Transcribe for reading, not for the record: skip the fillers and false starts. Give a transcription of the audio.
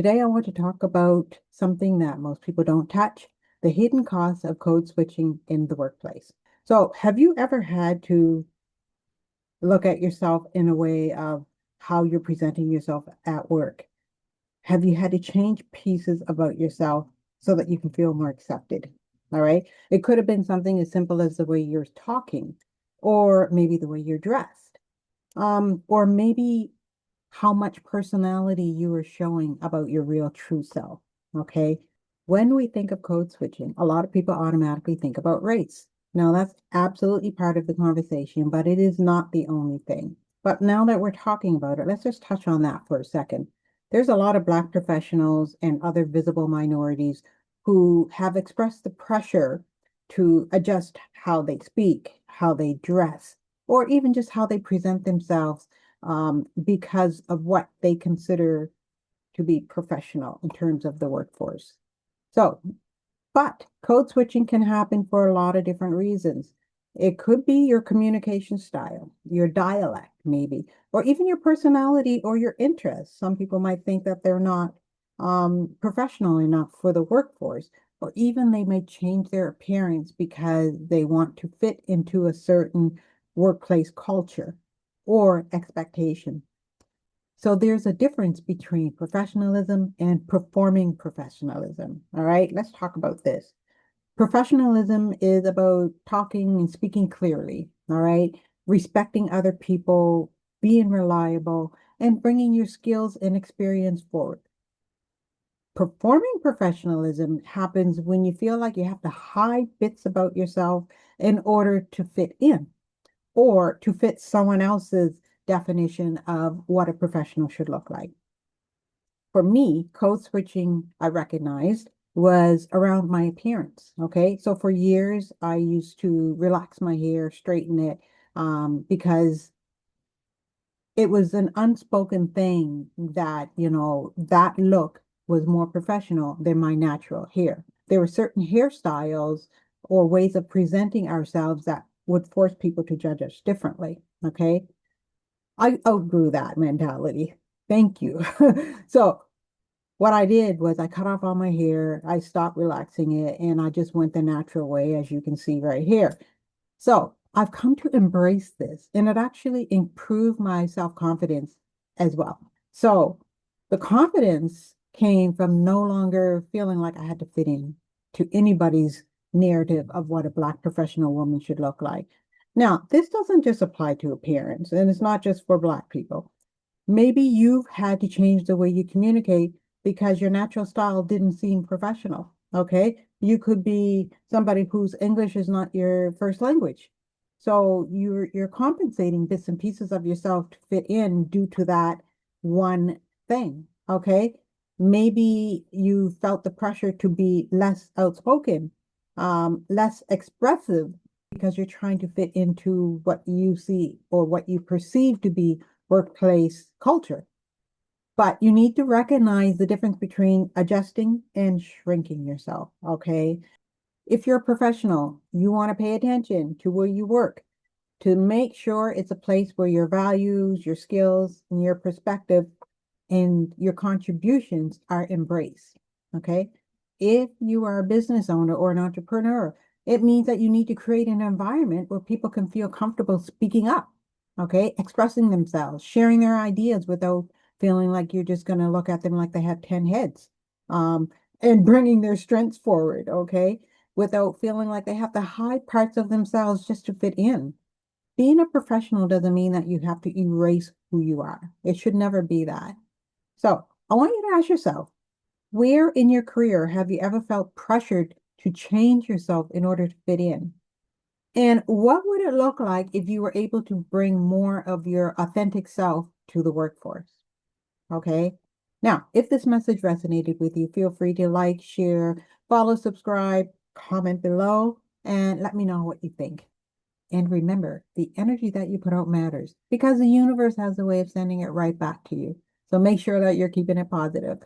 Today, I want to talk about something that most people don't touch, the hidden costs of code switching in the workplace. So, have you ever had to look at yourself in a way of how you're presenting yourself at work? Have you had to change pieces about yourself so that you can feel more accepted? All right. It could have been something as simple as the way you're talking, or maybe the way you're dressed, or maybe how much personality you are showing about your real true self. Okay. When we think of code switching, a lot of people automatically think about race. Now, that's absolutely part of the conversation, but it is not the only thing. But now that we're talking about it, let's just touch on that for a second. There's a lot of Black professionals and other visible minorities who have expressed the pressure to adjust how they speak, how they dress, or even just how they present themselves because of what they consider to be professional in terms of the workforce. So, but code switching can happen for a lot of different reasons. It could be your communication style, your dialect, maybe, or even your personality or your interests. Some people might think that they're not professional enough for the workforce, or even they may change their appearance because they want to fit into a certain workplace culture or expectation. So there's a difference between professionalism and performing professionalism. All right, let's talk about this. Professionalism is about talking and speaking clearly, all right? Respecting other people, being reliable, and bringing your skills and experience forward. Performing professionalism happens when you feel like you have to hide bits about yourself in order to fit in or to fit someone else's definition of what a professional should look like. For me, code switching, I recognized, was around my appearance. Okay. So for years, I used to relax my hair, straighten it, because it was an unspoken thing that, that look was more professional than my natural hair. There were certain hairstyles or ways of presenting ourselves that would force people to judge us differently. Okay. I outgrew that mentality. Thank you. So what I did was I cut off all my hair, I stopped relaxing it, and I just went the natural way, as you can see right here. So I've come to embrace this, and it actually improved my self-confidence as well. So the confidence came from no longer feeling like I had to fit in to anybody's narrative of what a Black professional woman should look like. Now, this doesn't just apply to appearance, and it's not just for Black people. Maybe you've had to change the way you communicate because your natural style didn't seem professional. Okay. You could be somebody whose English is not your first language. So you're compensating bits and pieces of yourself to fit in due to that one thing. Okay. Maybe you felt the pressure to be less outspoken, less expressive because you're trying to fit into what you see or what you perceive to be workplace culture. But you need to recognize the difference between adjusting and shrinking yourself. Okay. If you're a professional, you want to pay attention to where you work to make sure it's a place where your values, your skills, and your perspective and your contributions are embraced. Okay. If you are a business owner or an entrepreneur, it means that you need to create an environment where people can feel comfortable speaking up, okay, expressing themselves, sharing their ideas without feeling like you're just going to look at them like they have 10 heads, and bringing their strengths forward, okay, without feeling like they have to hide parts of themselves just to fit in. Being a professional doesn't mean that you have to erase who you are. It should never be that. So I want you to ask yourself, where in your career have you ever felt pressured to change yourself in order to fit in? And what would it look like if you were able to bring more of your authentic self to the workforce? Okay. Now, if this message resonated with you, feel free to like, share, follow, subscribe, comment below, and let me know what you think. And remember, the energy that you put out matters because the universe has a way of sending it right back to you. So make sure that you're keeping it positive.